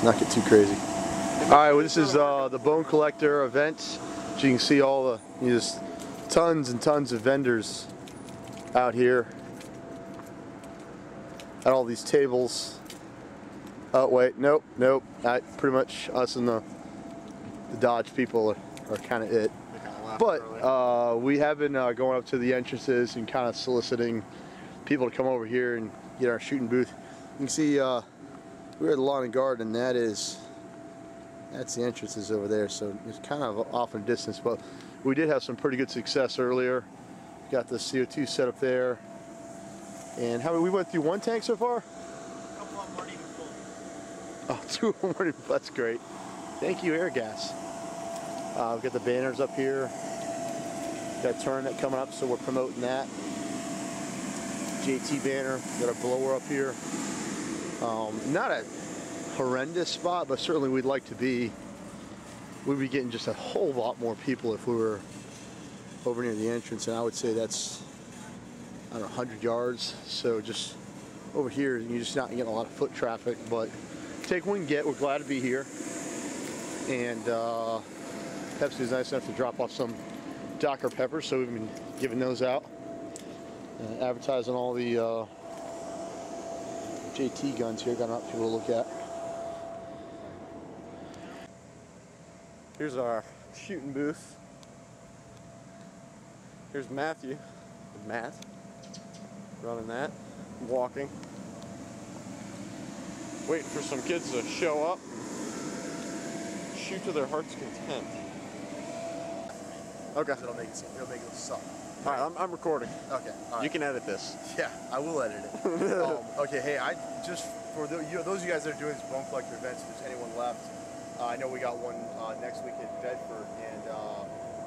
not get too crazy. Alright, well, this is the Bone Collector event. As you can see, all the just tons and tons of vendors out here at all these tables. Oh wait, nope. Pretty much us and the Dodge people are kind of it. But we have been going up to the entrances and kind of soliciting people to come over here and get our shooting booth. You can see we're at the Lawn and Garden. That's the entrances over there, so it's kind of off in distance, but we did have some pretty good success earlier. Got the CO2 set up there, and we went through one tank so far? A couple of them weren't even full. Oh, 2 of them weren't even, that's great. Thank you, Air Gas. We've got the banners up here. Got a tournament coming up, so we're promoting that. JT banner, got a blower up here. Not a horrendous spot, but certainly we'd like to be. We'd be getting just a whole lot more people if we were over near the entrance, and I would say that's, I don't know, 100 yards. So just over here, you're just not getting a lot of foot traffic, but take what we can get. We're glad to be here, and Pepsi's nice enough to drop off some Dr. Peppers, so we've been giving those out, advertising all the JT guns here. Got enough people to look at. Here's our shooting booth. Here's Matthew, Matt, running that, walking, waiting for some kids to show up, shoot to their heart's content. Okay. It'll make it suck. All right, I'm recording. Okay. All right. You can edit this. Yeah, I will edit it. Okay, hey, just for those of you guys that are doing these Bone Collector events, if there's anyone left, I know we got one next week in Bedford, and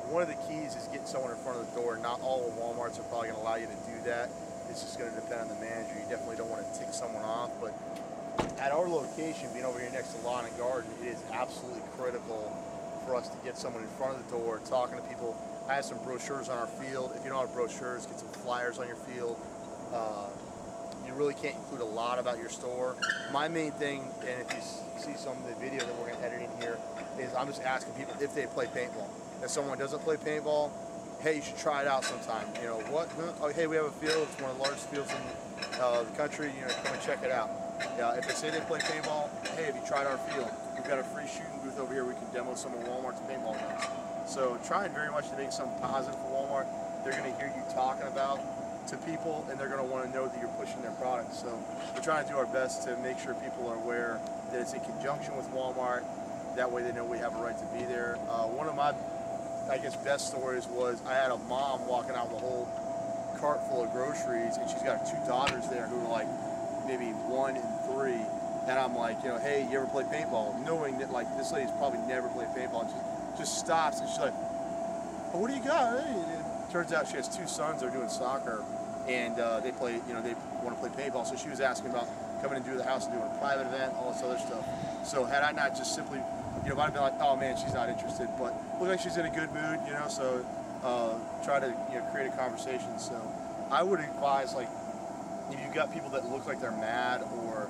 one of the keys is getting someone in front of the door. Not all of Walmarts are probably going to allow you to do that. It's just going to depend on the manager. You definitely don't want to tick someone off, but at our location, being over here next to Lawn and Garden, it is absolutely critical for us to get someone in front of the door, talking to people. I have some brochures on our field. If you don't have brochures, get some flyers on your field. You really can't include a lot about your store. My main thing, and if you see some of the video that we're going to edit in here, is I'm just asking people if they play paintball. If someone doesn't play paintball, hey, you should try it out sometime. You know what? Oh, hey, we have a field. It's one of the largest fields in the country. You know, come and check it out. If they say they play paintball, hey, have you tried our field? We've got a free shooting booth over here. We can demo some of Walmart's paintball guns. So trying very much to make something positive for Walmart. They're going to hear you talking about to people, and they're going to want to know that you're pushing their products. So we're trying to do our best to make sure people are aware that it's in conjunction with Walmart. That way they know we have a right to be there. One of my, I guess, best stories was I had a mom walking out with a whole cart full of groceries, and she's got 2 daughters there who are like maybe 1 and 3. And I'm like, you know, hey, you ever play paintball? Knowing that like this lady's probably never played paintball, and she just stops and she's like, well, what do you got? Hey, turns out she has 2 sons that are doing soccer, and they play, you know, they want to play paintball. So she was asking about coming and do the house and doing a private event, all this other stuff. So had I not just simply, you know, I'd been like, oh man, she's not interested, but look like she's in a good mood, you know. So try to, you know, create a conversation. So I would advise, like, if you've got people that look like they're mad or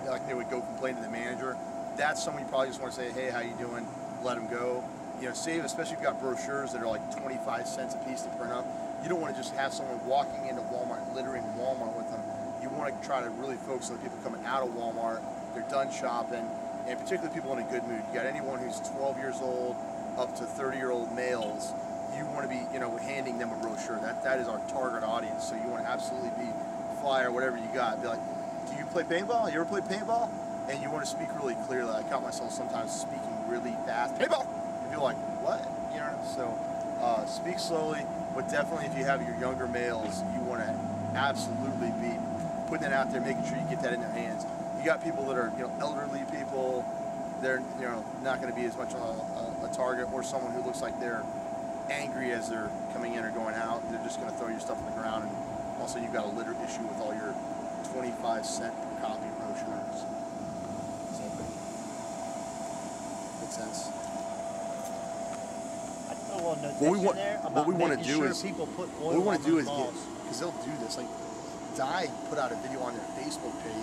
like they would go complain to the manager, that's someone you probably just want to say, hey, how you doing? Let them go. You know, save, especially if you've got brochures that are like 25 cents a piece to print up. You don't want to just have someone walking into Walmart, littering Walmart with them. You want to try to really focus on the people coming out of Walmart. They're done shopping, and particularly people in a good mood. You got anyone who's 12 years old up to 30-year-old males. You want to be, you know, handing them a brochure. That is our target audience. So you want to absolutely be flyer, whatever you got. Be like, do you play paintball? You ever play paintball? And you want to speak really clearly. I caught myself sometimes speaking really fast. Paintball! You're like, what? You know, so speak slowly, but definitely if you have your younger males, you want to absolutely be putting it out there, making sure you get that in their hands. You got people that are, you know, elderly people, they're, you know, not going to be as much a target, or someone who looks like they're angry as they're coming in or going out. They're just going to throw your stuff on the ground, and also you've got a litter issue with all your 25-cent per copy brochures. Makes sense. What we want to do is people put oil on those balls. Because they'll do this. Like, Di put out a video on their Facebook page.